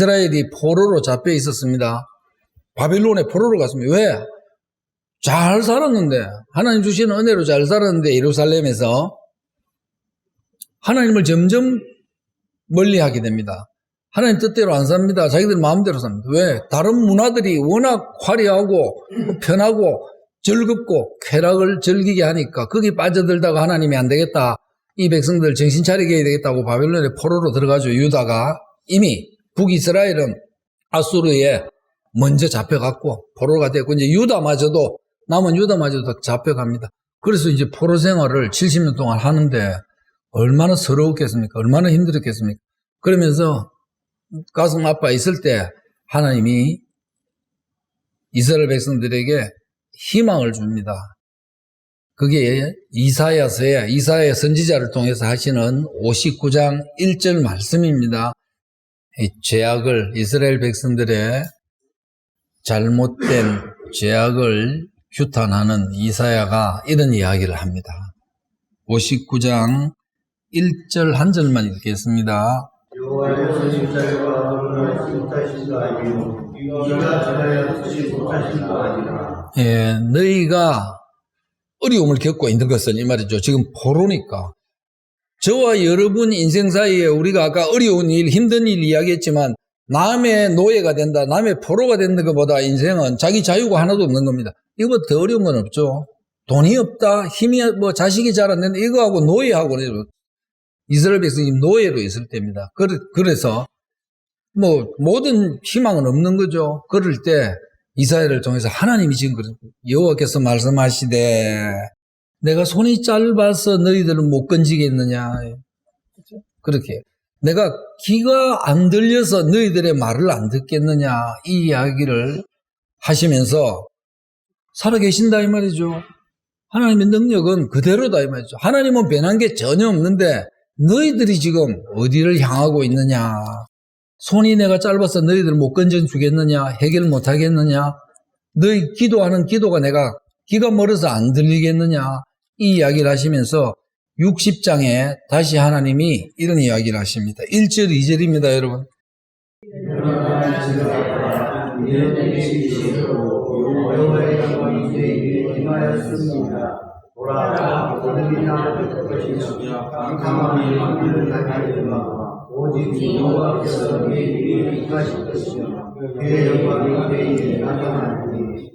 이스라엘이 포로로 잡혀 있었습니다. 바빌론에 포로로 갔습니다. 왜? 잘 살았는데, 하나님 주시는 은혜로 잘 살았는데, 예루살렘에서 하나님을 점점 멀리하게 됩니다. 하나님 뜻대로 안 삽니다. 자기들 마음대로 삽니다. 왜? 다른 문화들이 워낙 화려하고 편하고 즐겁고 쾌락을 즐기게 하니까 거기 빠져들다가 하나님이 안 되겠다, 이 백성들 정신 차리게 해야 되겠다고 바빌론에 포로로 들어가죠. 유다가 이미 북이스라엘은 아수르에 먼저 잡혀갔고 포로가 됐고, 이제 유다마저도, 남은 유다마저도 잡혀갑니다. 그래서 이제 포로 생활을 70년 동안 하는데 얼마나 서러웠겠습니까? 얼마나 힘들었겠습니까? 그러면서 가슴 아파 있을 때 하나님이 이스라엘 백성들에게 희망을 줍니다. 그게 이사야 선지자를 통해서 하시는 59장 1절 말씀입니다. 이 죄악을, 이스라엘 백성들의 잘못된 죄악을 규탄하는 이사야가 이런 이야기를 합니다. 59장 1절 한 절만 읽겠습니다. 여호와께서 진짜와 못하신 거 아니요 네가 전하여 듣지 못하신 거 아니라. 예, 너희가 어려움을 겪고 있는 것은 이 말이죠. 지금 포로니까. 저와 여러분 인생 사이에 우리가 아까 어려운 일, 힘든 일 이야기했지만 남의 노예가 된다, 남의 포로가 되는 것보다 인생은 자기 자유가 하나도 없는 겁니다. 이거보다 더 어려운 건 없죠. 돈이 없다, 힘이 뭐 자식이 잘 안 된다, 이거하고 노예하고 이스라엘 백성이 노예로 있을 때입니다. 그래서 뭐 모든 희망은 없는 거죠. 그럴 때 이사야를 통해서 하나님이 지금 여호와께서 말씀하시되 내가 손이 짧아서 너희들을 못 건지겠느냐, 그렇게 내가 귀가 안 들려서 너희들의 말을 안 듣겠느냐, 이 이야기를 하시면서 살아계신다 이 말이죠. 하나님의 능력은 그대로다 이 말이죠. 하나님은 변한 게 전혀 없는데 너희들이 지금 어디를 향하고 있느냐, 손이 내가 짧아서 너희들 못 건져주겠느냐, 해결 못 하겠느냐, 너희 기도하는 기도가 내가 귀가 멀어서 안 들리겠느냐, 이 이야기를 하시면서 60장에 다시 하나님이 이런 이야기를 하십니다. 1절 2절입니다 여러분. 오직 여호와께서 너희에게 임하실 것이며 그의 영광이 너희에게 나타나리니.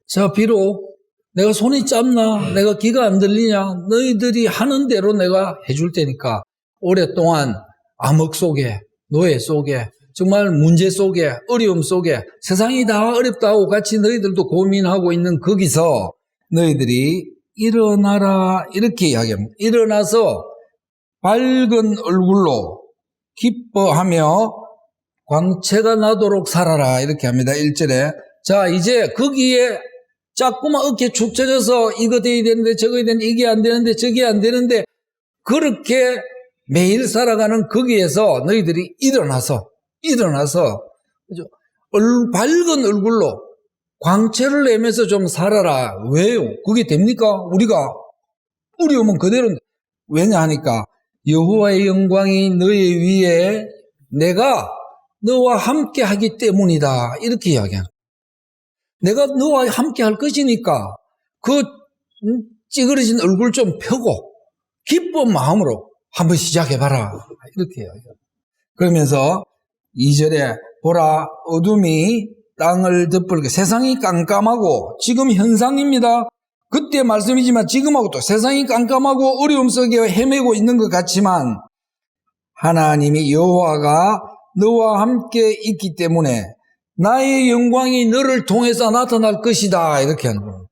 자, 비록 내가 손이 짧나, 내가 귀가 안 들리냐, 너희들이 하는 대로 내가 해줄 테니까 오랫동안 암흑 속에, 노예 속에, 정말 문제 속에, 어려움 속에, 세상이 다 어렵다고 같이 너희들도 고민하고 있는 거기서 너희들이 일어나라, 이렇게 이야기합니다. 일어나서 밝은 얼굴로 기뻐하며 광채가 나도록 살아라, 이렇게 합니다. 1절에. 자, 이제 거기에 자꾸만 어깨 축 처져서 이거 돼야 되는데 저거 해야 되는데 이게 안 되는데 저게 안 되는데 그렇게 매일 살아가는 거기에서 너희들이 일어나서 그죠? 밝은 얼굴로 광채를 내면서 좀 살아라. 왜요? 그게 됩니까? 우리가 어려우면 그대로인데. 왜냐 하니까 여호와의 영광이 너희 위에 내가 너와 함께 하기 때문이다, 이렇게 이야기합니다. 내가 너와 함께 할 것이니까 그 찌그러진 얼굴 좀 펴고 기쁜 마음으로 한번 시작해봐라, 이렇게 이야기합니다. 그러면서 2절에 보라, 어둠이 땅을 덮을게, 세상이 깜깜하고, 지금 현상입니다. 그때 말씀이지만 지금하고 또 세상이 깜깜하고 어려움 속에 헤매고 있는 것 같지만 하나님이 여호와가 너와 함께 있기 때문에 나의 영광이 너를 통해서 나타날 것이다, 이렇게 하는 겁니다.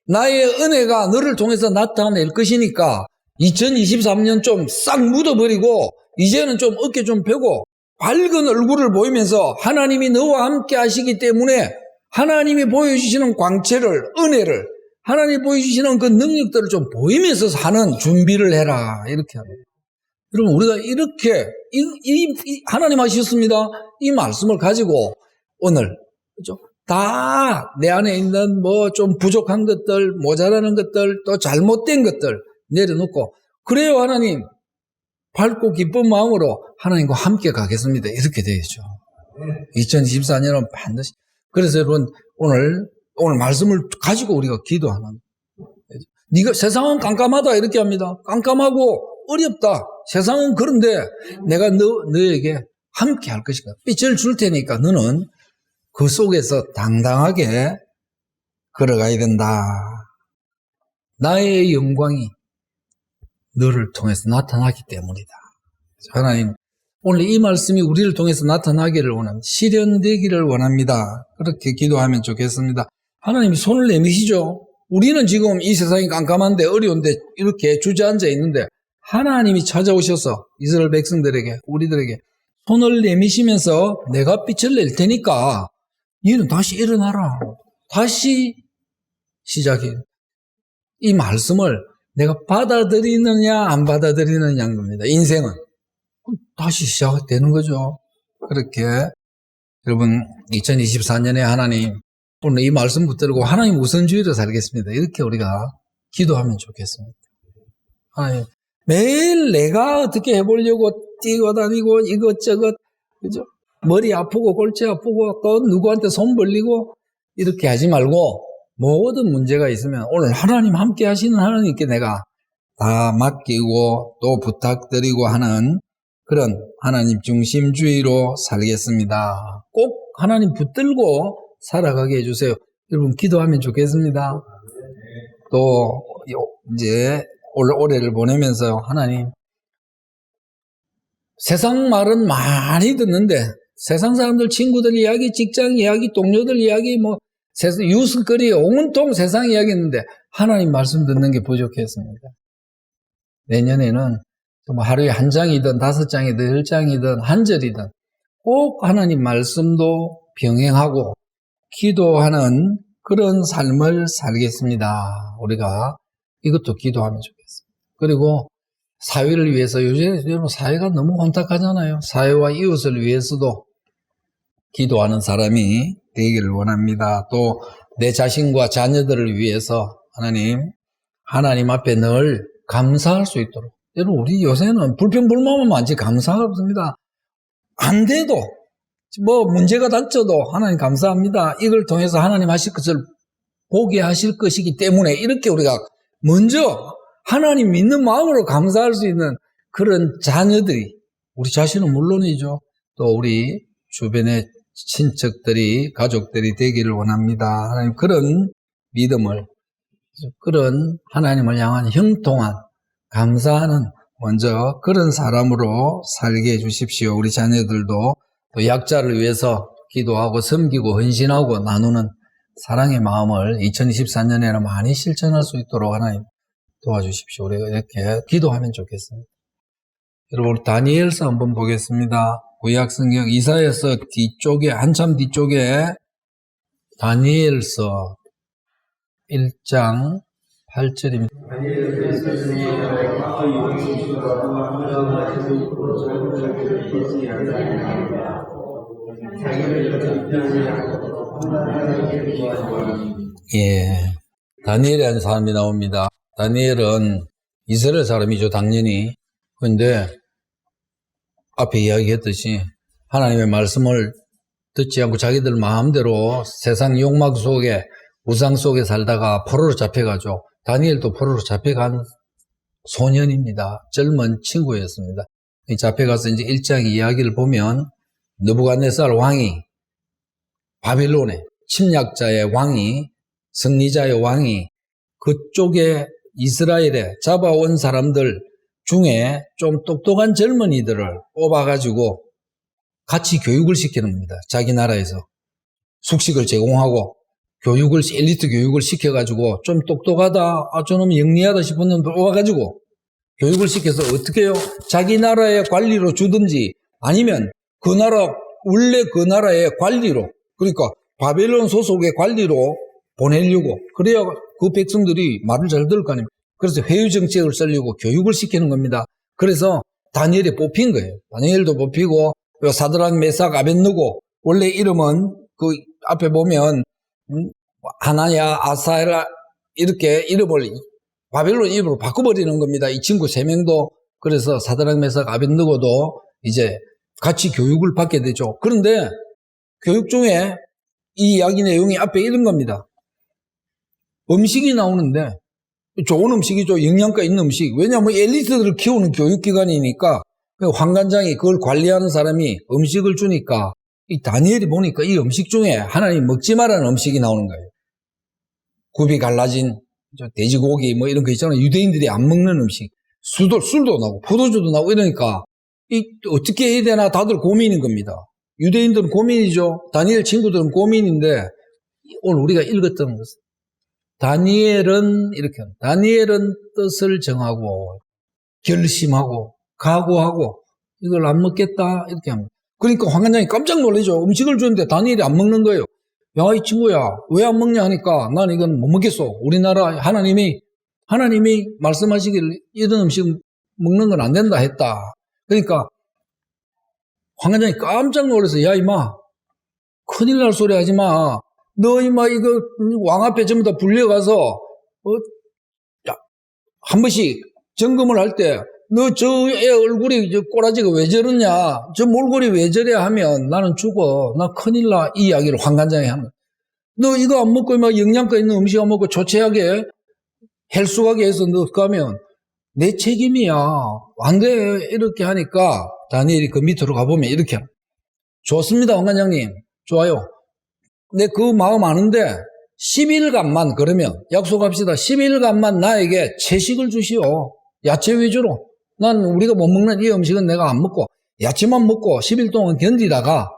나의 은혜가 너를 통해서 나타낼 것이니까 2023년 좀 싹 묻어버리고 이제는 좀 어깨 좀 펴고 밝은 얼굴을 보이면서 하나님이 너와 함께 하시기 때문에 하나님이 보여주시는 광채를, 은혜를, 하나님이 보여주시는 그 능력들을 좀 보이면서 사는 준비를 해라, 이렇게 합니다. 여러분, 우리가 이렇게 하나님 하셨습니다, 이 말씀을 가지고 오늘, 그죠? 다 내 안에 있는 뭐 좀 부족한 것들, 모자라는 것들, 또 잘못된 것들 내려놓고, 그래요 하나님, 밝고 기쁜 마음으로 하나님과 함께 가겠습니다, 이렇게 되겠죠. 2024년은 반드시. 그래서 여러분, 오늘 말씀을 가지고 우리가 기도하는. 네가 세상은 깜깜하다 이렇게 합니다. 깜깜하고 어렵다. 세상은 그런데 내가 너에게 함께 할 것이다. 빛을 줄 테니까 너는 그 속에서 당당하게 걸어가야 된다. 나의 영광이 너를 통해서 나타나기 때문이다. 하나님, 오늘 이 말씀이 우리를 통해서 나타나기를 원합니다. 실현되기를 원합니다. 그렇게 기도하면 좋겠습니다. 하나님이 손을 내미시죠. 우리는 지금 이 세상이 깜깜한데 어려운데 이렇게 주저앉아 있는데 하나님이 찾아오셔서 이스라엘 백성들에게 우리들에게 손을 내미시면서 내가 빛을 낼 테니까 너는 다시 일어나라. 다시 시작해. 이 말씀을 내가 받아들이느냐 안 받아들이느냐인 겁니다. 인생은. 다시 시작되는 거죠. 그렇게 여러분 2024년에 하나님 오늘 이 말씀 붙들고 하나님 우선주의로 살겠습니다. 이렇게 우리가 기도하면 좋겠습니다. 하나님 매일 내가 어떻게 해보려고 뛰어다니고 이것저것 그죠? 머리 아프고 골치 아프고 또 누구한테 손 벌리고 이렇게 하지 말고 모든 문제가 있으면 오늘 하나님 함께 하시는 하나님께 내가 다 맡기고 또 부탁드리고 하는 그런 하나님 중심주의로 살겠습니다. 꼭 하나님 붙들고 살아가게 해주세요. 여러분 기도하면 좋겠습니다. 또 이제 올해를 보내면서 하나님 세상 말은 많이 듣는데 세상 사람들 친구들 이야기 직장 이야기 동료들 이야기 뭐 뉴스거리 온통 세상 이야기 했는데 하나님 말씀 듣는 게 부족했습니다. 내년에는 뭐 하루에 한 장이든 5장이든 10장이든 한 절이든 꼭 하나님 말씀도 병행하고 기도하는 그런 삶을 살겠습니다. 우리가 이것도 기도하면 좋겠습니다. 그리고 사회를 위해서 요즘 사회가 너무 혼탁하잖아요. 사회와 이웃을 위해서도 기도하는 사람이 되기를 원합니다. 또 내 자신과 자녀들을 위해서 하나님 앞에 늘 감사할 수 있도록. 여러분 우리 요새는 불평불만만 많지 감사가 없습니다. 안 돼도 뭐 문제가 닥쳐도 하나님 감사합니다. 이걸 통해서 하나님 하실 것을 보게 하실 것이기 때문에 이렇게 우리가 먼저 하나님 믿는 마음으로 감사할 수 있는 그런 자녀들이 우리 자신은 물론이죠. 또 우리 주변의 친척들이 가족들이 되기를 원합니다. 하나님 그런 믿음을 그런 하나님을 향한 형통한 감사하는 먼저 그런 사람으로 살게 해주십시오. 우리 자녀들도 또 약자를 위해서 기도하고 섬기고 헌신하고 나누는 사랑의 마음을 2024년에는 많이 실천할 수 있도록 하나님 도와주십시오. 우리가 이렇게 기도하면 좋겠습니다. 여러분 다니엘서 한번 보겠습니다. 구약성경 이사야서 뒤쪽에 한참 뒤쪽에 다니엘서 1장 8절입니다. 예, 다니엘이라는 사람이 나옵니다. 다니엘은 이스라엘 사람이죠, 당연히. 그런데 앞에 이야기했듯이 하나님의 말씀을 듣지 않고 자기들 마음대로 세상 욕망 속에 우상 속에 살다가 포로로 잡혀가죠. 다니엘도 포로로 잡혀간 소년입니다. 젊은 친구였습니다. 잡혀가서 이제 1장 이야기를 보면 느부갓네살 왕이 바빌론의 침략자의 왕이 승리자의 왕이 그쪽에 이스라엘에 잡아온 사람들 중에 좀 똑똑한 젊은이들을 뽑아가지고 같이 교육을 시키는 겁니다. 자기 나라에서 숙식을 제공하고 교육을 엘리트 교육을 시켜가지고 좀 똑똑하다, 저놈 영리하다 싶은 놈들 뽑아가지고 교육을 시켜서 어떻게 해요? 자기 나라의 관리로 주든지 아니면 그 나라 원래 그 나라의 관리로 그러니까 바벨론 소속의 관리로 보내려고 그래야 그 백성들이 말을 잘 들을 거 아닙니까? 그래서 회유 정책을 쓰려고 교육을 시키는 겁니다. 그래서 다니엘이 뽑힌 거예요. 다니엘도 뽑히고 사드락 메삭 아벳느고 원래 이름은 그 앞에 보면 하나야 아사엘라 이렇게 이름을 바벨론 이름으로 바꿔버리는 겁니다. 이 친구 3명도 그래서 사드락 메삭 아벳느고도 이제 같이 교육을 받게 되죠. 그런데 교육 중에 이 이야기 내용이 앞에 이런 겁니다. 음식이 나오는데 좋은 음식이죠. 영양가 있는 음식. 왜냐하면 엘리트들을 키우는 교육기관이니까 환관장이 그걸 관리하는 사람이 음식을 주니까 이 다니엘이 보니까 이 음식 중에 하나님 먹지 말라는 음식이 나오는 거예요. 굽이 갈라진 돼지고기 뭐 이런 거 있잖아요. 유대인들이 안 먹는 음식. 술도 나오고 포도주도 나오고 이러니까 어떻게 해야 되나 다들 고민인 겁니다. 유대인들은 고민이죠. 다니엘 친구들은 고민인데 오늘 우리가 읽었던 것은 다니엘은 이렇게 합니다. 다니엘은 뜻을 정하고 결심하고 각오하고 이걸 안 먹겠다 이렇게 합니다. 그러니까 황관장이 깜짝 놀라죠. 음식을 주는데 다니엘이 안 먹는 거예요. 야, 이 친구야, 왜 안 먹냐 하니까 난 이건 못 먹겠어. 우리나라 하나님이 말씀하시길 이런 음식 먹는 건 안 된다 했다. 그러니까 황관장이 깜짝 놀라서 야, 이마, 큰일 날 소리 하지 마. 너 이마 이거 왕 앞에 전부 다 불려가서 한 번씩 점검을 할 때 너 저 애 얼굴이 저 꼬라지가 왜 저러냐, 저 몰골이 왜 저래 하면 나는 죽어. 나 큰일 나. 이 이야기를 황관장이 하는 거야. 너 이거 안 먹고 막 영양가 있는 음식 안 먹고 초췌하게 헬쑥하게 해서 너 가면 내 책임이야. 안 돼. 이렇게 하니까 다니엘이 그 밑으로 가보면 이렇게 합니다. 좋습니다, 황관장님. 좋아요. 내 그 마음 아는데 10일간만 그러면 약속합시다. 10일간만 나에게 채식을 주시오. 야채 위주로. 난 우리가 못 먹는 이 음식은 내가 안 먹고 야채만 먹고 10일 동안 견디다가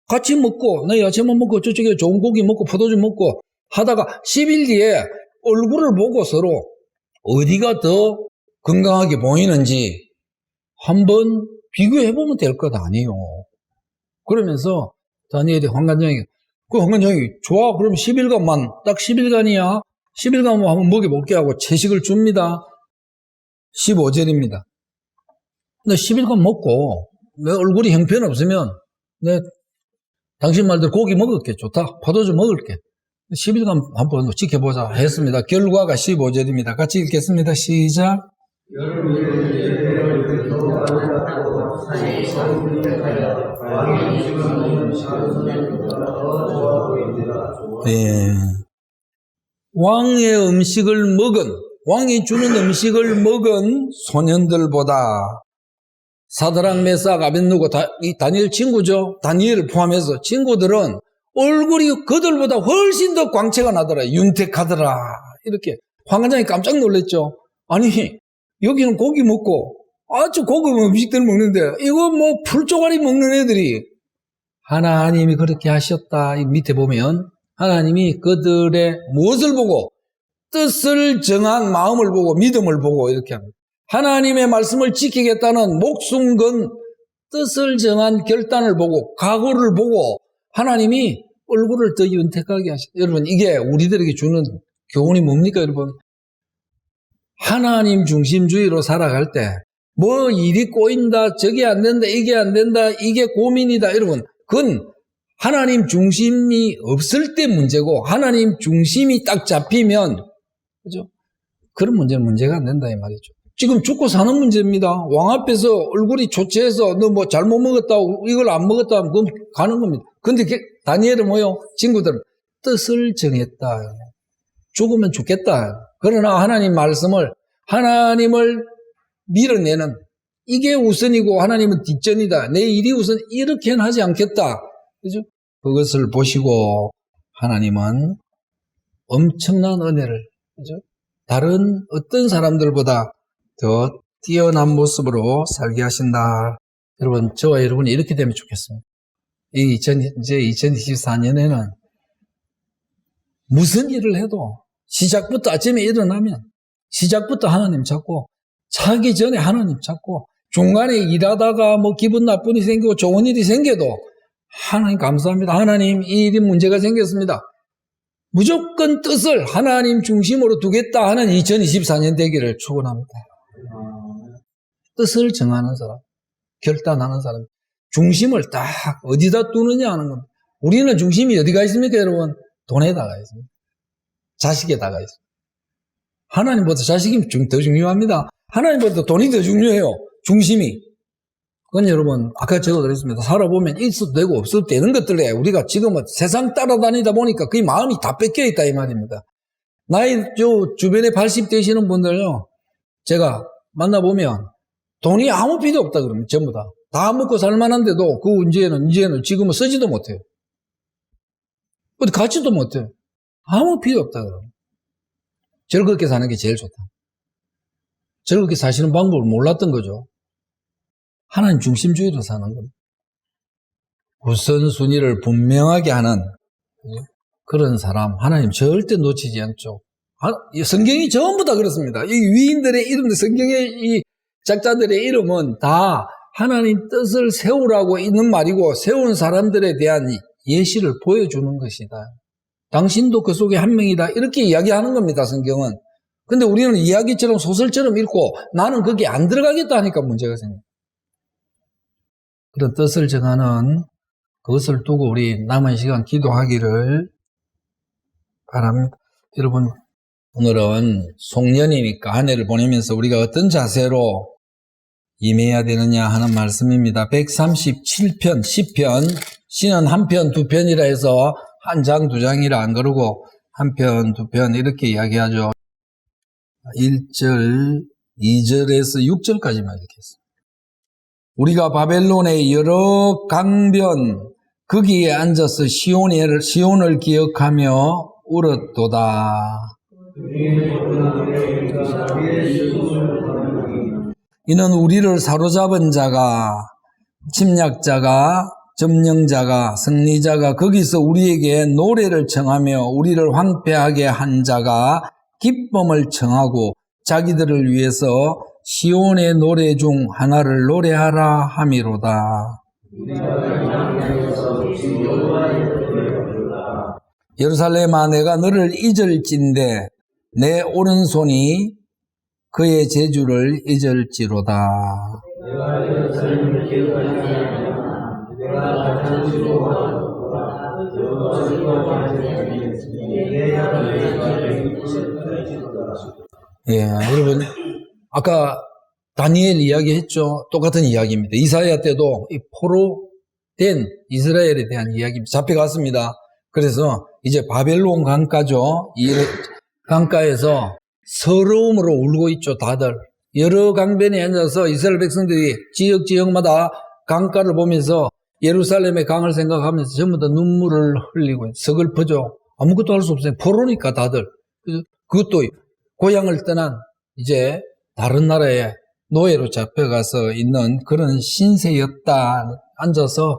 같이 먹고 나 야채만 먹고 저쪽에 좋은 고기 먹고 포도주 먹고 하다가 10일 뒤에 얼굴을 보고 서로 어디가 더 건강하게 보이는지 한번 비교해보면 될 것 아니에요. 그러면서 다니엘이 황관장에게 황관장이 좋아 그럼 10일간만 딱 10일간이야 10일간만 한번 먹여볼게 하고 채식을 줍니다. 15절입니다. 너 10일간 먹고 내 얼굴이 형편없으면 내 당신 말대로 고기 먹을게. 좋다. 포도주 먹을게. 10일간 한번 지켜보자 했습니다. 결과가 15절입니다. 같이 읽겠습니다. 시작. 네. 왕의 음식을 먹은 왕이 주는 음식을 먹은 소년들보다 사드락 메삭 아벳느고 이 다니엘 친구죠. 다니엘을 포함해서 친구들은 얼굴이 그들보다 훨씬 더 광채가 나더라. 윤택하더라. 이렇게 황관장이 깜짝 놀랐죠. 아니 여기는 고기 먹고 아주 고급 음식들 먹는데 이거 뭐 풀조가리 먹는 애들이 하나님이 그렇게 하셨다. 이 밑에 보면 하나님이 그들의 무엇을 보고 뜻을 정한 마음을 보고 믿음을 보고 이렇게 합니다. 하나님의 말씀을 지키겠다는 목숨 건 뜻을 정한 결단을 보고 각오를 보고 하나님이 얼굴을 더 윤택하게 하셨다. 여러분 이게 우리들에게 주는 교훈이 뭡니까 여러분? 하나님 중심주의로 살아갈 때 뭐 일이 꼬인다 저게 안 된다 이게 안 된다 이게 고민이다 여러분 그건 하나님 중심이 없을 때 문제고 하나님 중심이 딱 잡히면 그죠? 그런 문제는 문제가 안 된다 이 말이죠. 지금 죽고 사는 문제입니다. 왕 앞에서 얼굴이 초췌해서 너 뭐 잘못 먹었다 이걸 안 먹었다 하면 그건 가는 겁니다. 근데 다니엘은 뭐요? 친구들은 뜻을 정했다. 죽으면 죽겠다. 그러나 하나님 말씀을 하나님을 밀어내는 이게 우선이고 하나님은 뒷전이다. 내 일이 우선 이렇게는 하지 않겠다. 그죠? 그것을 보시고 하나님은 엄청난 은혜를 그죠? 다른 어떤 사람들보다 더 뛰어난 모습으로 살게 하신다. 여러분, 저와 여러분이 이렇게 되면 좋겠습니다. 이제 2024년에는 무슨 일을 해도 시작부터 아침에 일어나면 시작부터 하나님 찾고 자기 전에 하나님 찾고 중간에 일하다가 뭐 기분 나쁜 일이 생기고 좋은 일이 생겨도 하나님 감사합니다. 하나님 이 일이 문제가 생겼습니다. 무조건 뜻을 하나님 중심으로 두겠다 하는 2024년 되기를 축원합니다. 뜻을 정하는 사람, 결단하는 사람, 중심을 딱 어디다 두느냐 하는 겁니다. 우리는 중심이 어디가 있습니까 여러분? 돈에다가 있습니다. 자식에다가 있습니다. 하나님보다 자식이 더 중요합니다. 하나님보다 돈이 더 중요해요. 중심이. 그건 여러분, 아까 제가 그랬습니다. 살아보면 있어도 되고 없어도 되는 것들에 우리가 지금은 세상 따라다니다 보니까 그 마음이 다 뺏겨 있다 이 말입니다. 나이 주변에 80 되시는 분들요, 제가 만나보면 돈이 아무 필요 없다 그러면 전부 다. 다 먹고 살만한데도 그 이제는 지금은 쓰지도 못해요. 어디 가지도 못해요. 아무 필요 없다 그러면. 즐겁게 사는 게 제일 좋다. 즐겁게 사시는 방법을 몰랐던 거죠. 하나님 중심주의로 사는 겁니다. 우선순위를 분명하게 하는 그런 사람, 하나님 절대 놓치지 않죠. 성경이 전부 다 그렇습니다. 이 위인들의 이름들, 성경의 이 작자들의 이름은 다 하나님 뜻을 세우라고 있는 말이고, 세운 사람들에 대한 예시를 보여주는 것이다. 당신도 그 속에 한 명이다. 이렇게 이야기하는 겁니다, 성경은. 근데 우리는 이야기처럼 소설처럼 읽고 나는 거기에 안 들어가겠다 하니까 문제가 생깁니다. 그런 뜻을 정하는 그것을 두고 우리 남은 시간 기도하기를 바랍니다. 여러분, 오늘은 송년이니까 한 해를 보내면서 우리가 어떤 자세로 임해야 되느냐 하는 말씀입니다. 137편, 10편, 시는 한 편, 두 편이라 해서 한 장, 두 장이라 안 그러고 한 편, 두 편 이렇게 이야기하죠. 1절, 2절에서 6절까지만 이렇게 했습니다. 우리가 바벨론의 여러 강변 거기에 앉아서 시온을 기억하며 울었도다. 이는 우리를 사로잡은 자가, 침략자가, 점령자가, 승리자가 거기서 우리에게 노래를 청하며 우리를 황폐하게 한 자가 기쁨을 청하고 자기들을 위해서 시온의 노래 중 하나를 노래하라 함이로다. 예루살렘아, 내가 너를 잊을진대 내 오른손이 그의 재주를 잊을지로다. 예, 여러분, 아까 다니엘 이야기했죠. 똑같은 이야기입니다. 이사야 때도 이 포로된 이스라엘에 대한 이야기입니다. 잡혀갔습니다. 그래서 이제 바벨론 강가죠. 이 강가에서 서러움으로 울고 있죠, 다들. 여러 강변에 앉아서 이스라엘 백성들이 지역마다 강가를 보면서 예루살렘의 강을 생각하면서 전부 다 눈물을 흘리고 서글프죠. 아무것도 할 수 없어요. 포로니까 다들. 그것도 고향을 떠난 이제 다른 나라에 노예로 잡혀가서 있는 그런 신세였다. 앉아서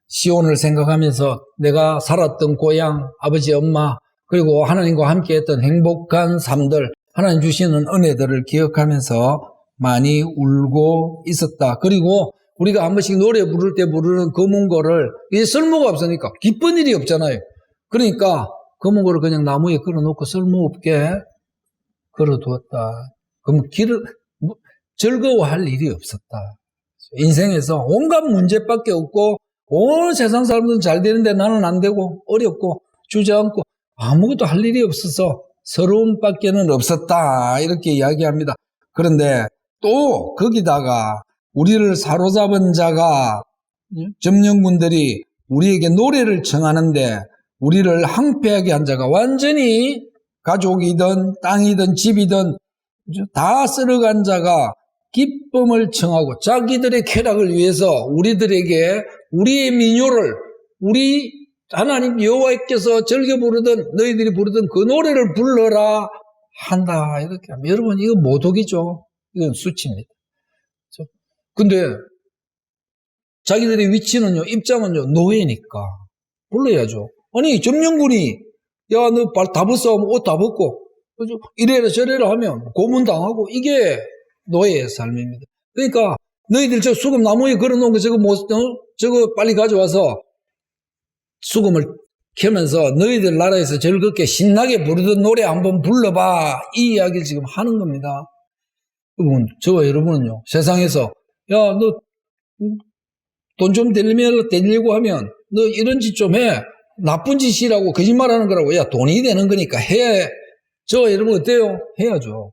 시온을 생각하면서 내가 살았던 고향, 아버지, 엄마, 그리고 하나님과 함께 했던 행복한 삶들, 하나님 주시는 은혜들을 기억하면서 많이 울고 있었다. 그리고 우리가 한 번씩 노래 부를 때 부르는 검은고를, 이게 쓸모가 없으니까 기쁜 일이 없잖아요. 그러니까 검은고를 그냥 나무에 걸어놓고 쓸모없게 걸어두었다. 그럼 즐거워할 일이 없었다. 인생에서 온갖 문제밖에 없고 온 세상 사람들은 잘 되는데 나는 안 되고 어렵고 주저앉고 아무것도 할 일이 없어서 서러움밖에는 없었다. 이렇게 이야기합니다. 그런데 또 거기다가 우리를 사로잡은 자가, 점령군들이 우리에게 노래를 청하는데 우리를 황폐하게 한 자가, 완전히 가족이든 땅이든 집이든 다 쓸어간 자가 기쁨을 청하고 자기들의 쾌락을 위해서 우리들에게 우리의 민요를, 우리 하나님 여호와께서 즐겨 부르던, 너희들이 부르던 그 노래를 불러라 한다. 이렇게 하면 여러분, 이거 모독이죠. 이건 수치입니다. 근데 자기들의 위치는요, 입장은요, 노예니까 불러야죠. 아니, 점령군이 야, 너 다 벗어 하면 옷 다 벗고 이래라 저래라 하면 고문당하고, 이게 노예의 삶입니다. 그러니까 너희들 저 수금 나무에 걸어놓은 거 저거 빨리 가져와서 수금을 켜면서 너희들 나라에서 즐겁게 신나게 부르던 노래 한번 불러봐, 이 이야기를 지금 하는 겁니다. 여러분, 저와 여러분은요, 세상에서 야, 너 돈 좀 되려고 하면 너 이런 짓 좀 해, 나쁜 짓이라고 거짓말하는 거라고, 야, 돈이 되는 거니까 해. 저와 여러분 어때요? 해야죠.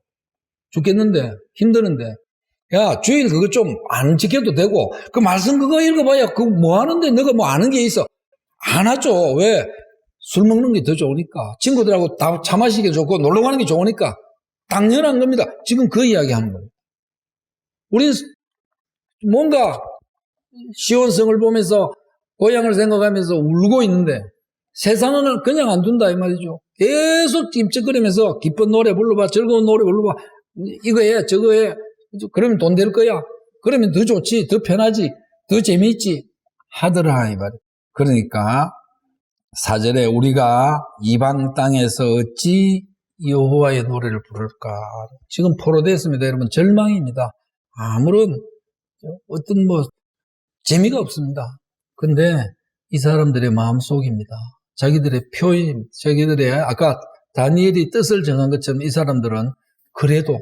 죽겠는데, 힘드는데. 야, 주일 그거 좀 안 지켜도 되고, 그 말씀 그거 읽어봐야 그거 뭐 하는데 너가 뭐 아는 게 있어. 안 하죠. 왜? 술 먹는 게 더 좋으니까. 친구들하고 다 차 마시기 좋고 놀러 가는 게 좋으니까. 당연한 겁니다. 지금 그 이야기 하는 겁니다. 우리는 뭔가 시온성을 보면서 고향을 생각하면서 울고 있는데 세상은 그냥 안 둔다 이 말이죠. 계속 찜쩍거리면서 기쁜 노래 불러봐, 즐거운 노래 불러봐, 이거 해, 저거 해. 그러면 돈 될 거야. 그러면 더 좋지, 더 편하지, 더 재미있지 하더라 이 말이에요. 그러니까 4절에 우리가 이방 땅에서 어찌 여호와의 노래를 부를까. 지금 포로됐습니다. 여러분 절망입니다. 아무런 어떤 재미가 없습니다. 근데 이 사람들의 마음속입니다. 자기들의 표현, 자기들의 아까 다니엘이 뜻을 정한 것처럼 이 사람들은 그래도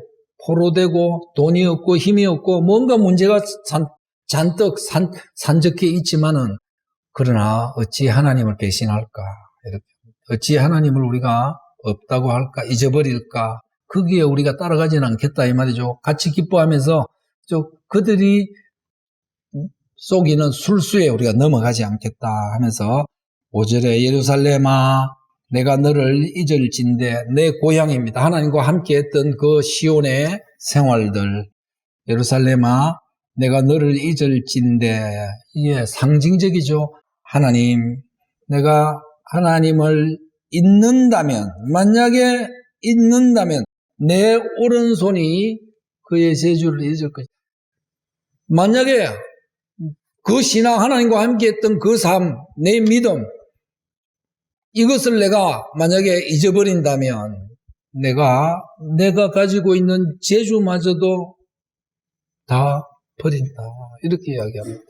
포로되고 돈이 없고 힘이 없고 뭔가 문제가 잔뜩 산적해 있지만은 그러나 어찌 하나님을 배신할까? 이렇게. 어찌 하나님을 우리가 없다고 할까? 잊어버릴까? 거기에 우리가 따라가지는 않겠다 이 말이죠. 같이 기뻐하면서 그들이 속이는 술수에 우리가 넘어가지 않겠다 하면서 5절에 예루살렘아 내가 너를 잊을진대 내 고향입니다. 하나님과 함께 했던 그 시온의 생활들. 예루살렘아 내가 너를 잊을진대. 이게 상징적이죠. 하나님, 내가 하나님을 잊는다면, 만약에 잊는다면 내 오른손이 그의 제주를 잊을 것이다. 만약에 그 신앙, 하나님과 함께 했던 그 삶, 내 믿음, 이것을 내가 만약에 잊어버린다면 내가 가지고 있는 재주마저도 다 버린다. 이렇게 이야기합니다.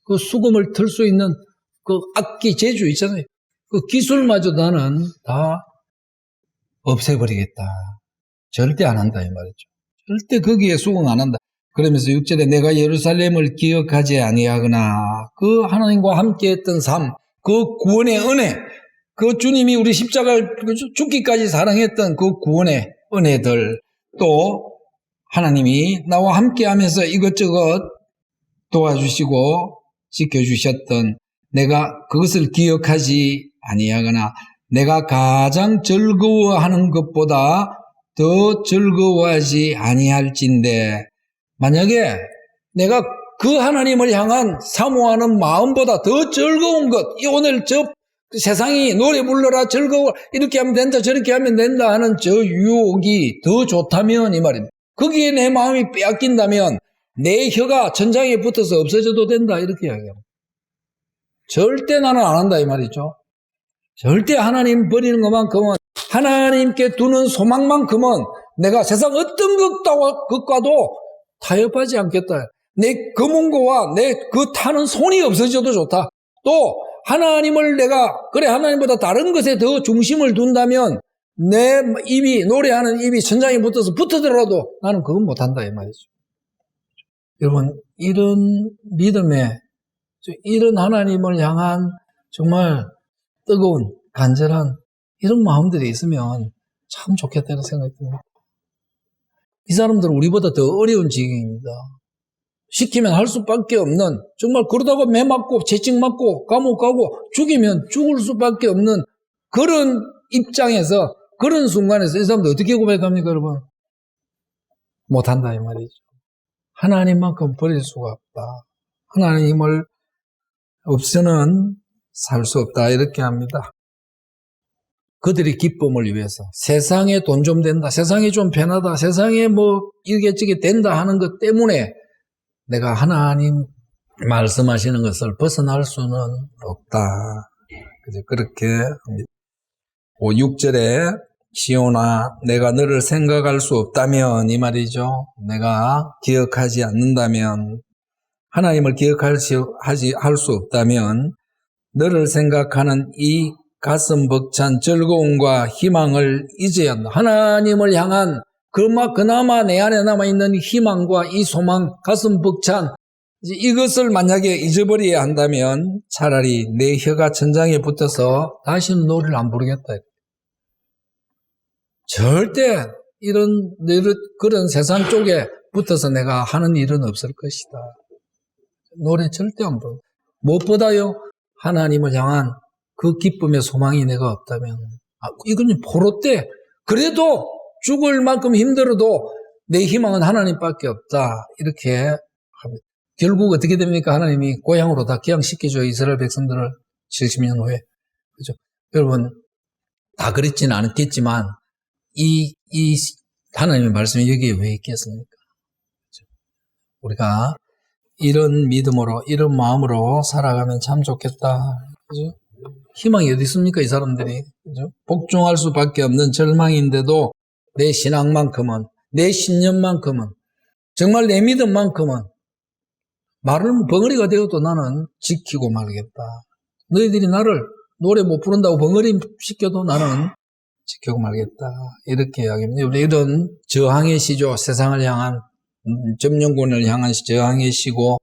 그 수금을 틀 수 있는 그 악기 재주 있잖아요. 그 기술마저 나는 다 없애버리겠다. 절대 안 한다 이 말이죠. 절대 거기에 수긍 안 한다. 그러면서 6절에 내가 예루살렘을 기억하지 아니하거나 그 하나님과 함께 했던 삶, 그 구원의 은혜, 그 주님이 우리 십자가를 죽기까지 사랑했던 그 구원의 은혜들, 또 하나님이 나와 함께 하면서 이것저것 도와주시고 지켜주셨던 내가 그것을 기억하지 아니하거나 내가 가장 즐거워하는 것보다 더 즐거워하지 아니할진대. 만약에 내가 그 하나님을 향한 사모하는 마음보다 더 즐거운 것, 오늘 세상이 노래 불러라 즐거워 이렇게 하면 된다 저렇게 하면 된다 하는 저 유혹이 더 좋다면 이 말입니다. 거기에 내 마음이 빼앗긴다면 내 혀가 천장에 붙어서 없어져도 된다 이렇게 이야기합니다. 절대 나는 안 한다 이 말이죠. 절대 하나님 버리는 것만큼은 하나님께 두는 소망만큼은 내가 세상 어떤 것과도 타협하지 않겠다. 내 검은고와 내 그 타는 손이 없어져도 좋다. 또 하나님을 내가 그래 하나님보다 다른 것에 더 중심을 둔다면 내 입이 노래하는 입이 천장에 붙어들어도 나는 그건 못한다 이 말이죠. 여러분 이런 믿음에 이런 하나님을 향한 정말 뜨거운 간절한 이런 마음들이 있으면 참 좋겠다는 생각이 듭니다. 이 사람들은 우리보다 더 어려운 지경입니다. 시키면 할 수밖에 없는 정말 그러다가 매 맞고 채찍 맞고 감옥 가고 죽이면 죽을 수밖에 없는 그런 입장에서 그런 순간에서 이 사람들 어떻게 고백합니까 여러분? 못한다 이 말이죠. 하나님만큼 버릴 수가 없다. 하나님을 없이는 살 수 없다 이렇게 합니다. 그들의 기쁨을 위해서 세상에 돈 좀 된다, 세상이 좀 편하다, 세상에 이게 된다 하는 것 때문에 내가 하나님 말씀하시는 것을 벗어날 수는 없다. 그렇게 합니다. 6절에 시온아 내가 너를 생각할 수 없다면 이 말이죠. 내가 기억하지 않는다면 하나님을 기억할 수 없다면 너를 생각하는 이 가슴 벅찬 즐거움과 희망을 잊어야 한다. 하나님을 향한 그나마 내 안에 남아있는 희망과 이 소망, 가슴 벅찬 이것을 만약에 잊어버려야 한다면 차라리 내 혀가 천장에 붙어서 다시는 노래를 안 부르겠다. 절대 그런 세상 쪽에 붙어서 내가 하는 일은 없을 것이다. 노래 절대 안 부른다. 무엇보다요, 하나님을 향한 그 기쁨의 소망이 내가 없다면, 이건 포로때, 그래도 죽을 만큼 힘들어도 내 희망은 하나님밖에 없다. 이렇게 합니다. 결국 어떻게 됩니까? 하나님이 고향으로 다 귀향시켜줘요. 이스라엘 백성들을 70년 후에. 그죠? 여러분, 다 그렇지는 않겠지만, 이 하나님의 말씀이 여기에 왜 있겠습니까? 그죠? 우리가 이런 믿음으로, 이런 마음으로 살아가면 참 좋겠다. 그죠? 희망이 어디 있습니까? 이 사람들이. 그죠? 복종할 수밖에 없는 절망인데도 내 신앙만큼은, 내 신념만큼은, 정말 내 믿음만큼은 말은 벙어리가 되어도 나는 지키고 말겠다. 너희들이 나를 노래 못 부른다고 벙어리 시켜도 나는 지키고 말겠다. 이렇게 이야기합니다. 이런 저항의 시죠. 세상을 향한, 점령군을 향한 저항의 시고,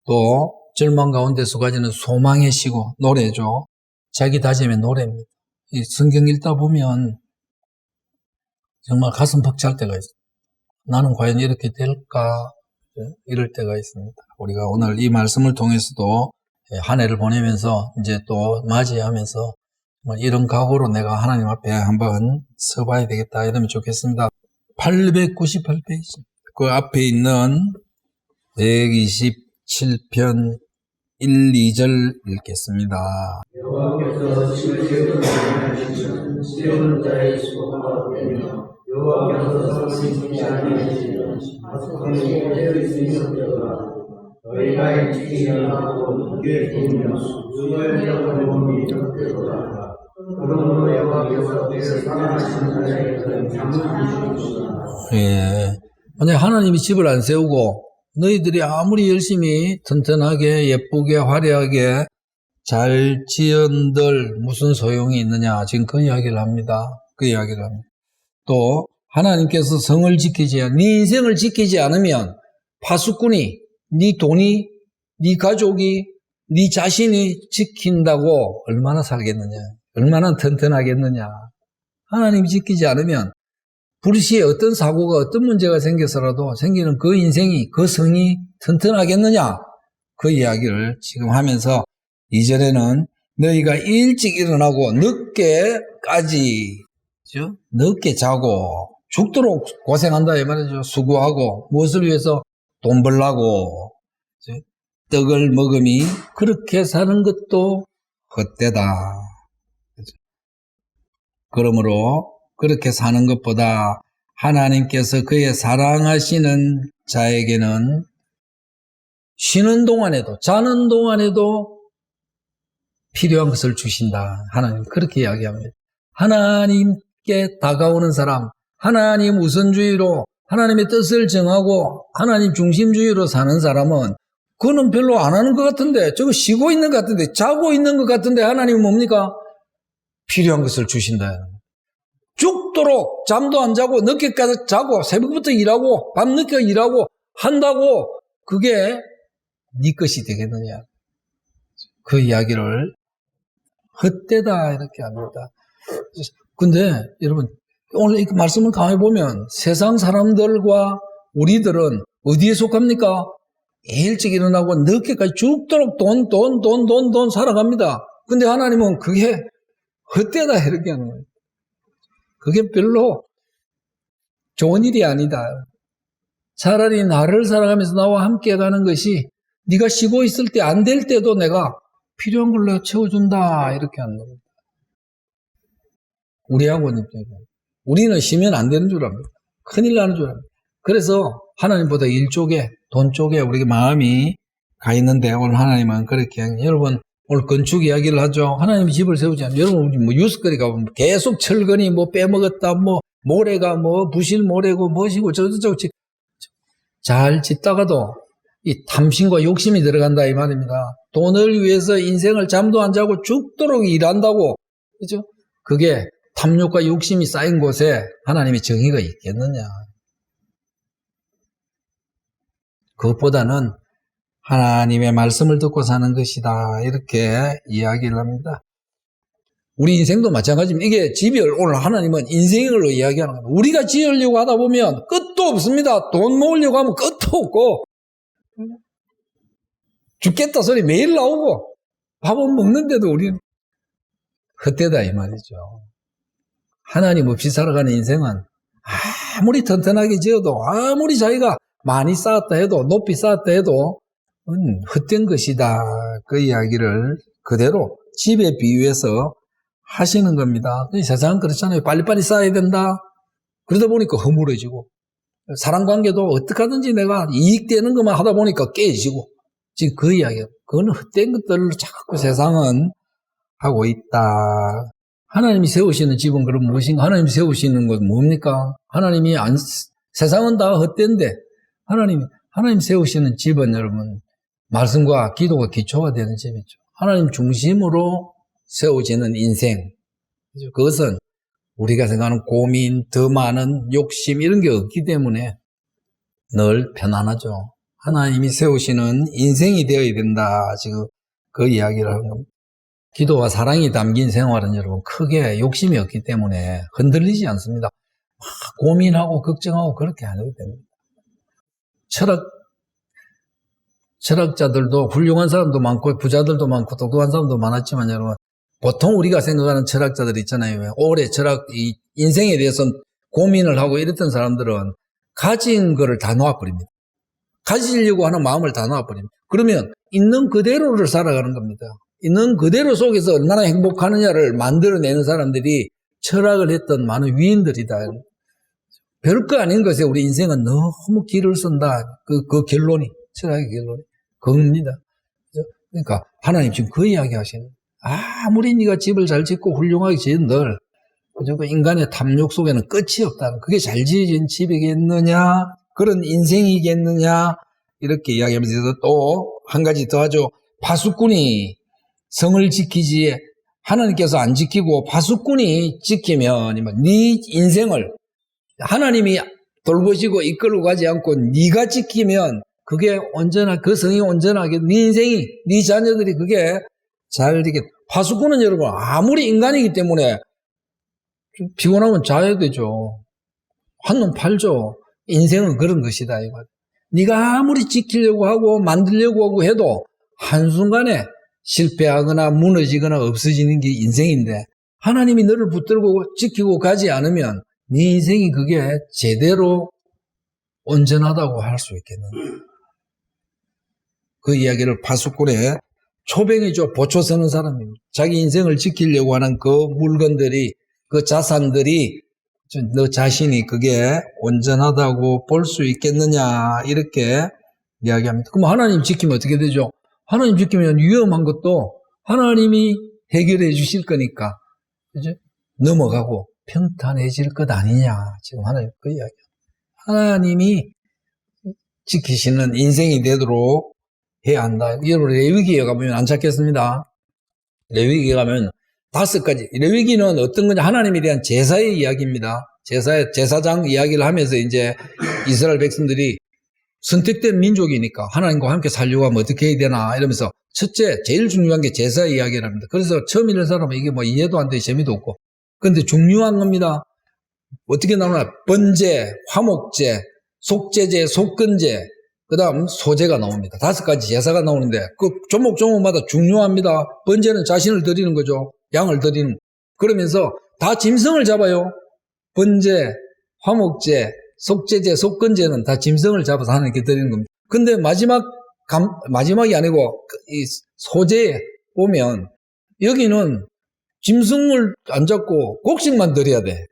또 절망 가운데서 가지는 소망의 시고, 노래죠. 자기 다짐의 노래입니다. 이 성경 읽다 보면 정말 가슴 벅찰 때가 있어요. 나는 과연 이렇게 될까? 이럴 때가 있습니다. 우리가 오늘 이 말씀을 통해서도 한 해를 보내면서 이제 또 맞이하면서 이런 각오로 내가 하나님 앞에 한번 서봐야 되겠다 이러면 좋겠습니다. 898페이지. 그 앞에 있는 127편 1, 2절 읽겠습니다. 여호와께서 실제로 하시는 세우는 자의 수고가 되며 여호와께서 성신지 아니하시는 하소연의 해를 쓰셨다가 너희가 일찍 일어나고 무게 두며 수고하려고 몸이 덮여도다. 그러므로 여호와께서 때를 사랑하시는 자에게는 장수해 주시다. 예. 만약 하나님이 집을 안 세우고 너희들이 아무리 열심히 튼튼하게 예쁘게 화려하게 잘 지은들 무슨 소용이 있느냐. 지금 그 이야기를 합니다. 그 이야기를 합니다. 또 하나님께서 성을 지키지 않으면, 네 인생을 지키지 않으면 파수꾼이, 네 돈이, 네 가족이, 네 자신이 지킨다고 얼마나 살겠느냐. 얼마나 튼튼하겠느냐. 하나님이 지키지 않으면 불시에 어떤 사고가 어떤 문제가 생겨서라도 생기는 그 인생이, 그 성이 튼튼하겠느냐. 그 이야기를 지금 하면서 2절에는 너희가 일찍 일어나고 늦게까지, 늦게 자고 죽도록 고생한다 이 말이죠. 수고하고 무엇을 위해서? 돈 벌라고. 떡을 먹음이 그렇게 사는 것도 헛되다. 그러므로 그렇게 사는 것보다 하나님께서 그의 사랑하시는 자에게는 쉬는 동안에도, 자는 동안에도 필요한 것을 주신다. 하나님 그렇게 이야기합니다. 하나님께 다가오는 사람, 하나님 우선주의로 하나님의 뜻을 정하고 하나님 중심주의로 사는 사람은 그는 별로 안 하는 것 같은데, 저거 쉬고 있는 것 같은데, 자고 있는 것 같은데 하나님은 뭡니까? 필요한 것을 주신다. 죽도록 잠도 안 자고 늦게까지 자고 새벽부터 일하고 밤늦게 일하고 한다고 그게 네 것이 되겠느냐. 그 이야기를 헛되다 이렇게 합니다. 근데 여러분 오늘 이 말씀을 가만히 보면 세상 사람들과 우리들은 어디에 속합니까? 일찍 일어나고 늦게까지 죽도록 돈 살아갑니다. 근데 하나님은 그게 헛되다 이렇게 하는 거예요. 그게 별로 좋은 일이 아니다. 차라리 나를 살아가면서 나와 함께 가는 것이 네가 쉬고 있을 때 안 될 때도 내가 필요한 걸 내가 채워준다 이렇게 하는 겁니다. 우리하고는 우리는 쉬면 안 되는 줄 압니다. 큰일 나는 줄 압니다. 그래서 하나님보다 일 쪽에 돈 쪽에 우리 마음이 가 있는데 오늘 하나님은 그렇게 여러분 오늘 건축 이야기를 하죠. 하나님이 집을 세우지 않아요. 여러분 우리 뭐 뉴스거리 가보면 계속 철근이 뭐 빼먹었다 뭐 모래가 뭐 부실 모래고 뭐시고 저저저 잘 짓다가도 이 탐심과 욕심이 들어간다 이 말입니다. 돈을 위해서 인생을 잠도 안 자고 죽도록 일한다고, 그죠? 그게 탐욕과 욕심이 쌓인 곳에 하나님의 정의가 있겠느냐. 그것보다는 하나님의 말씀을 듣고 사는 것이다 이렇게 이야기를 합니다. 우리 인생도 마찬가지입니다. 이게 집을 오늘 하나님은 인생을 이야기하는 겁니다. 우리가 지으려고 하다 보면 끝도 없습니다. 돈 모으려고 하면 끝도 없고, 죽겠다 소리 매일 나오고, 밥은 먹는데도 우리는 헛되다 이 말이죠. 하나님 없이 살아가는 인생은 아무리 튼튼하게 지어도, 아무리 자기가 많이 쌓았다 해도, 높이 쌓았다 해도 헛된 것이다. 그 이야기를 그대로 집에 비유해서 하시는 겁니다. 세상은 그렇잖아요. 빨리빨리 쌓아야 된다. 그러다 보니까 허물어지고, 사람관계도 어떻게 하든지 내가 이익되는 것만 하다 보니까 깨지고, 지금 그 이야기예요. 그거는 헛된 것들을 자꾸 세상은 하고 있다. 하나님이 세우시는 집은 그럼 무엇인가? 하나님이 세우시는 건 뭡니까? 세상은 다 헛된데, 하나님 세우시는 집은 여러분, 말씀과 기도가 기초가 되는 집이죠. 하나님 중심으로 세워지는 인생. 그것은 우리가 생각하는 고민, 더 많은 욕심 이런 게 없기 때문에 늘 편안하죠. 하나님이 세우시는 인생이 되어야 된다. 지금 그 이야기를 하는 겁니다. 기도와 사랑이 담긴 생활은 여러분 크게 욕심이 없기 때문에 흔들리지 않습니다. 막 고민하고 걱정하고 그렇게 안 해도 됩니다. 철학자들도 훌륭한 사람도 많고 부자들도 많고 똑똑한 사람도 많았지만 여러분 보통 우리가 생각하는 철학자들 있잖아요. 오래 이 인생에 대해서 고민을 하고 이랬던 사람들은 가진 거를 다 놓아버립니다. 가지려고 하는 마음을 다 놓아버립니다. 그러면 있는 그대로를 살아가는 겁니다. 있는 그대로 속에서 얼마나 행복하느냐를 만들어내는 사람들이 철학을 했던 많은 위인들이다. 별거 아닌 것에 우리 인생은 너무 길을 쓴다. 그 결론이, 철학의 결론이 그겁니다. 그러니까 하나님 지금 그 이야기 하시는 아무리 네가 집을 잘 짓고 훌륭하게 지은들 그 인간의 탐욕 속에는 끝이 없다는, 그게 잘 지어진 집이겠느냐, 그런 인생이겠느냐, 이렇게 이야기하면서 또 한 가지 더 하죠. 파수꾼이 성을 지키지 하나님께서 안 지키고 파수꾼이 지키면 네 인생을 하나님이 돌보시고 이끌고 가지 않고 네가 지키면 그게 온전하, 그 성이 온전하게 네 인생이, 네 자녀들이 그게 잘 되게. 파수꾼은 여러분 아무리 인간이기 때문에 좀 피곤하면 자야 되죠. 한눈 팔죠. 인생은 그런 것이다 이거. 네가 아무리 지키려고 하고 만들려고 하고 해도 한순간에 실패하거나 무너지거나 없어지는 게 인생인데, 하나님이 너를 붙들고 지키고 가지 않으면 네 인생이 그게 제대로 온전하다고 할 수 있겠는데. 그 이야기를 파수꾼의 초병이죠. 보초 서는 사람입니다. 자기 인생을 지키려고 하는 그 물건들이, 그 자산들이 너 자신이 그게 온전하다고 볼 수 있겠느냐 이렇게 이야기합니다. 그럼 하나님 지키면 어떻게 되죠? 하나님 지키면 위험한 것도 하나님이 해결해 주실 거니까 그죠? 넘어가고 평탄해질 것 아니냐. 지금 하나님 그 이야기. 하나님이 지키시는 인생이 되도록 해야 한다. 여러분 레위기에 가보면 안 찾겠습니다. 레위기에 가면 5가지. 레위기는 어떤 거냐? 하나님에 대한 제사의 이야기입니다. 제사장 이야기를 하면서 이제 이스라엘 백성들이 선택된 민족이니까 하나님과 함께 살려고 하면 어떻게 해야 되나 이러면서 첫째, 제일 중요한 게 제사의 이야기를 합니다. 그래서 처음 읽는 사람은 이게 뭐 이해도 안 돼, 재미도 없고. 그런데 중요한 겁니다. 어떻게 나오나? 번제, 화목제, 속제제, 속건제, 그 다음 소제가 나옵니다. 5가지 제사가 나오는데 그 조목조목마다 중요합니다. 번제는 자신을 드리는 거죠. 양을 드리는. 그러면서 다 짐승을 잡아요. 번제, 화목제, 속제제, 속건제는 다 짐승을 잡아서 하나님께 드리는 겁니다. 근데 마지막이 아니고 이 소제에 보면 여기는 짐승을 안 잡고 곡식만 드려야 돼.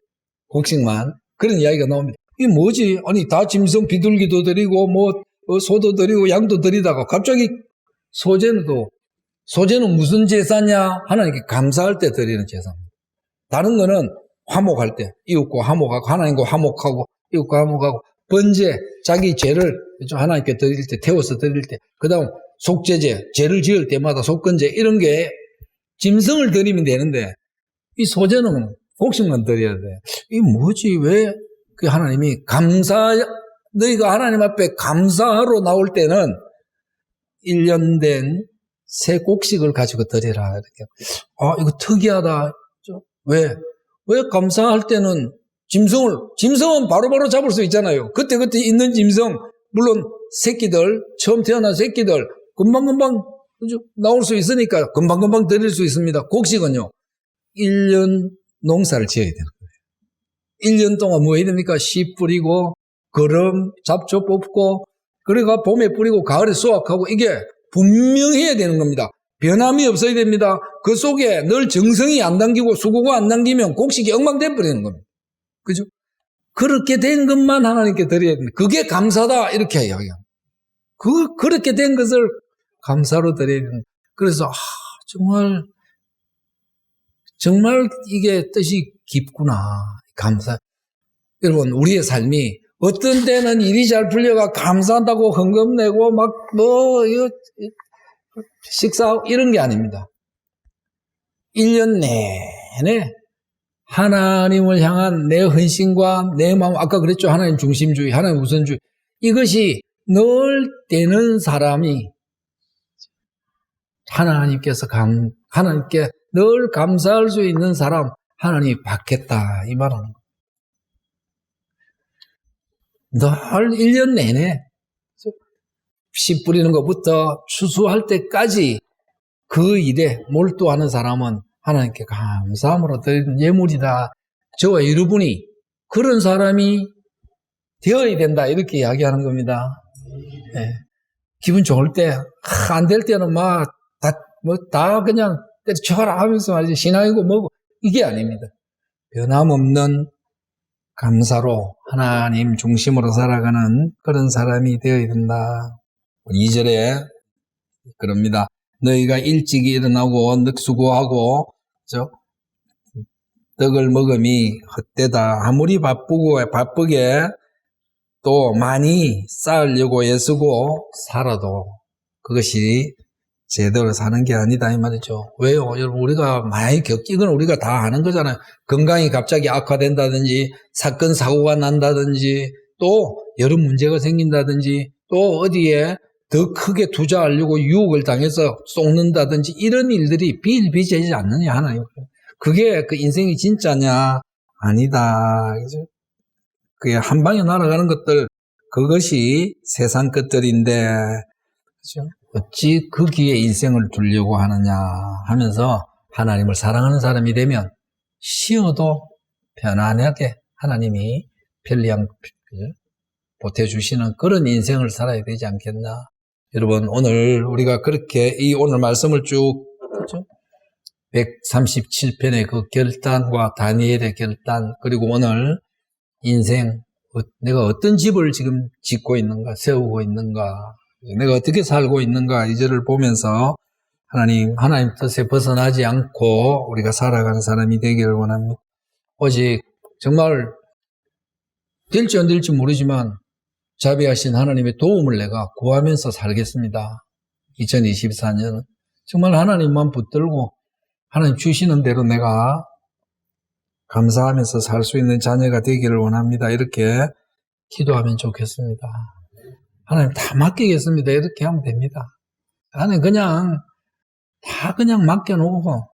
곡식만. 그런 이야기가 나옵니다. 이게 뭐지? 아니 다 짐승 비둘기도 드리고 소도 드리고 양도 드리다가 갑자기 소제는 무슨 제사냐? 하나님께 감사할 때 드리는 제사입니다. 다른 거는 화목할 때, 이웃과 화목하고, 하나님과 화목하고, 이웃과 화목하고, 번제, 자기 죄를 하나님께 드릴 때, 태워서 드릴 때, 그 다음 속죄제, 죄를 지을 때마다 속건제, 이런 게 짐승을 드리면 되는데, 이 소제는 곡식만 드려야 돼. 이게 뭐지? 왜 그 하나님이 너희가 하나님 앞에 감사하러 나올 때는 1년 된 새 곡식을 가지고 드리라. 이렇게. 이거 특이하다. 왜 감사할 때는 짐승은 바로바로 잡을 수 있잖아요. 그때그때 있는 짐승, 물론 새끼들, 처음 태어난 새끼들, 금방금방 그죠? 나올 수 있으니까 금방금방 드릴 수 있습니다. 곡식은요, 1년 농사를 지어야 되는 거예요. 1년 동안 뭐 해야 됩니까? 씨 뿌리고, 거름, 잡초 뽑고, 그래가 봄에 뿌리고, 가을에 수확하고, 이게 분명해야 되는 겁니다. 변함이 없어야 됩니다. 그 속에 늘 정성이 안 담기고 수고가 안 담기면 곡식이 엉망돼 버리는 겁니다. 그죠? 그렇게 된 것만 하나님께 드려야 됩니다. 그게 감사다, 이렇게 이야기합니다. 그렇게 된 것을 감사로 드려야 됩니다. 그래서, 정말 이게 뜻이 깊구나. 감사. 여러분, 우리의 삶이 어떤 때는 일이 잘 풀려가 감사한다고 헌금 내고 이거 식사 이런 게 아닙니다. 1년 내내 하나님을 향한 내 헌신과 내 마음, 아까 그랬죠. 하나님 중심주의, 하나님 우선주의. 이것이 늘 되는 사람이 하나님께 늘 감사할 수 있는 사람, 하나님이 받겠다. 이 말하는 거예요. 늘 1년 내내 씨 뿌리는 것부터 추수할 때까지 그 일에 몰두하는 사람은 하나님께 감사함으로 드리는 예물이다. 저와 여러분이 그런 사람이 되어야 된다. 이렇게 이야기하는 겁니다. 네. 기분 좋을 때, 안 될 때는 다 그냥 때려쳐라 하면서 말이지, 신앙이고 뭐고, 이게 아닙니다. 변함없는 감사로 하나님 중심으로 살아가는 그런 사람이 되어야 된다. 2절에 그럽니다. 너희가 일찍 일어나고 늑수고하고 떡을 먹음이 헛되다. 아무리 바쁘게 또 많이 쌓으려고 애쓰고 살아도 그것이 제대로 사는 게 아니다 이 말이죠. 왜요? 여러분, 우리가 많이 이건 우리가 다 아는 거잖아요. 건강이 갑자기 악화된다든지, 사건 사고가 난다든지, 또 여러 문제가 생긴다든지, 또 어디에 더 크게 투자하려고 유혹을 당해서 쏟는다든지, 이런 일들이 비일비재하지 않느냐 하나요. 그게 그 인생이 진짜냐? 아니다. 그죠? 그게 한 방에 날아가는 것들, 그것이 세상 것들인데, 그죠? 어찌 거기에 인생을 두려고 하느냐 하면서 하나님을 사랑하는 사람이 되면 쉬어도 편안하게 하나님이 편리한 보태주시는 그런 인생을 살아야 되지 않겠나. 여러분, 오늘 우리가 그렇게 오늘 말씀을 쭉 137편의 그 결단과 다니엘의 결단, 그리고 오늘 인생, 내가 어떤 집을 지금 짓고 있는가, 세우고 있는가, 내가 어떻게 살고 있는가, 이절을 보면서 하나님 뜻에 벗어나지 않고 우리가 살아가는 사람이 되기를 원합니다. 오직 정말 될지 안 될지 모르지만 자비하신 하나님의 도움을 내가 구하면서 살겠습니다. 2024년은 정말 하나님만 붙들고 하나님 주시는 대로 내가 감사하면서 살 수 있는 자녀가 되기를 원합니다. 이렇게 기도하면 좋겠습니다. 하나님 다 맡기겠습니다. 이렇게 하면 됩니다. 하나님 다 맡겨놓고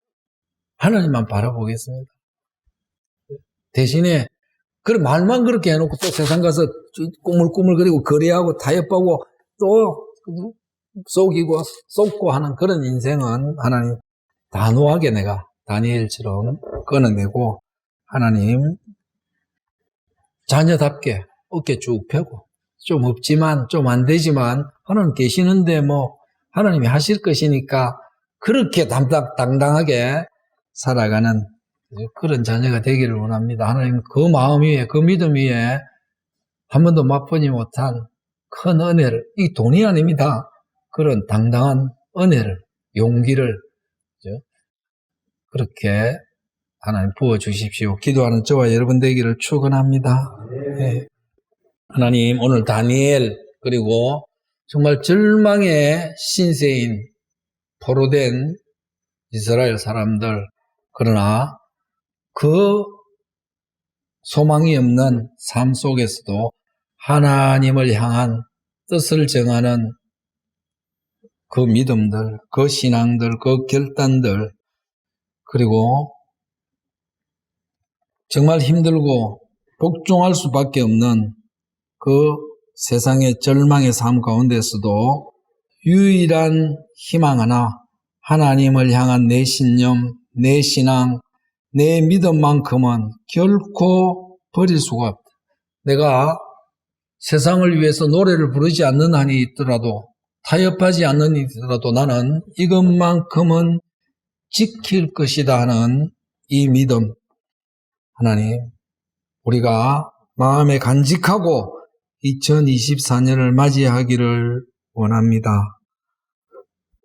하나님만 바라보겠습니다. 대신에 그런 말만 그렇게 해놓고 또 세상 가서 꾸물꾸물거리고 거래하고 타협하고 또 속이고 쏟고 하는 그런 인생은 하나님 단호하게 내가 다니엘처럼 끊어내고 하나님 자녀답게 어깨 쭉 펴고 좀 없지만 좀 안 되지만 하나님 계시는데 하나님이 하실 것이니까 그렇게 당당하게 살아가는 그런 자녀가 되기를 원합니다. 하나님 그 마음 위에 그 믿음 위에 한 번도 맛보지 못한 큰 은혜를, 이 돈이 아닙니다. 그런 당당한 은혜를, 용기를 그렇게 하나님 부어주십시오. 기도하는 저와 여러분 되기를 축원합니다. 네. 하나님 오늘 다니엘 그리고 정말 절망의 신세인 포로된 이스라엘 사람들, 그러나 그 소망이 없는 삶 속에서도 하나님을 향한 뜻을 정하는 그 믿음들, 그 신앙들, 그 결단들, 그리고 정말 힘들고 복종할 수밖에 없는 그 세상의 절망의 삶 가운데서도 유일한 희망 하나, 하나님을 향한 내 신념, 내 신앙, 내 믿음만큼은 결코 버릴 수가 없다. 내가 세상을 위해서 노래를 부르지 않는 한이 있더라도, 타협하지 않는 한이 있더라도 나는 이것만큼은 지킬 것이다 하는 이 믿음. 하나님, 우리가 마음에 간직하고 2024년을 맞이하기를 원합니다.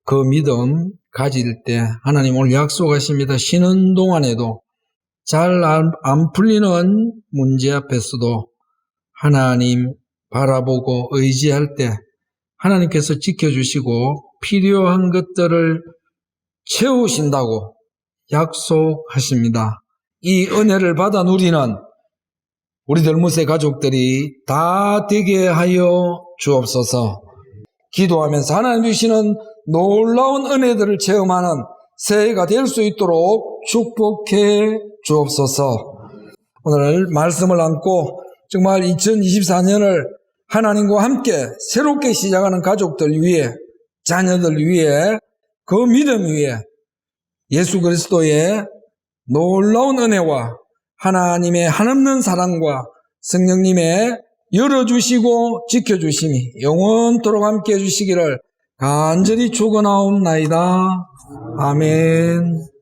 그 믿음 가질 때 하나님 오늘 약속하십니다. 쉬는 동안에도 잘 안 풀리는 문제 앞에서도 하나님 바라보고 의지할 때 하나님께서 지켜주시고 필요한 것들을 채우신다고 약속하십니다. 이 은혜를 받아 누리는 우리 들무새 가족들이 다 되게 하여 주옵소서. 기도하면서 하나님 주시는 놀라운 은혜들을 체험하는 새해가 될 수 있도록 축복해 주옵소서. 오늘 말씀을 안고 정말 2024년을 하나님과 함께 새롭게 시작하는 가족들 위해, 자녀들 위해, 그 믿음 위에 예수 그리스도의 놀라운 은혜와 하나님의 한없는 사랑과 성령님의 열어주시고 지켜주심이 영원토록 함께 해주시기를 간절히 축원하옵나이다. 아멘.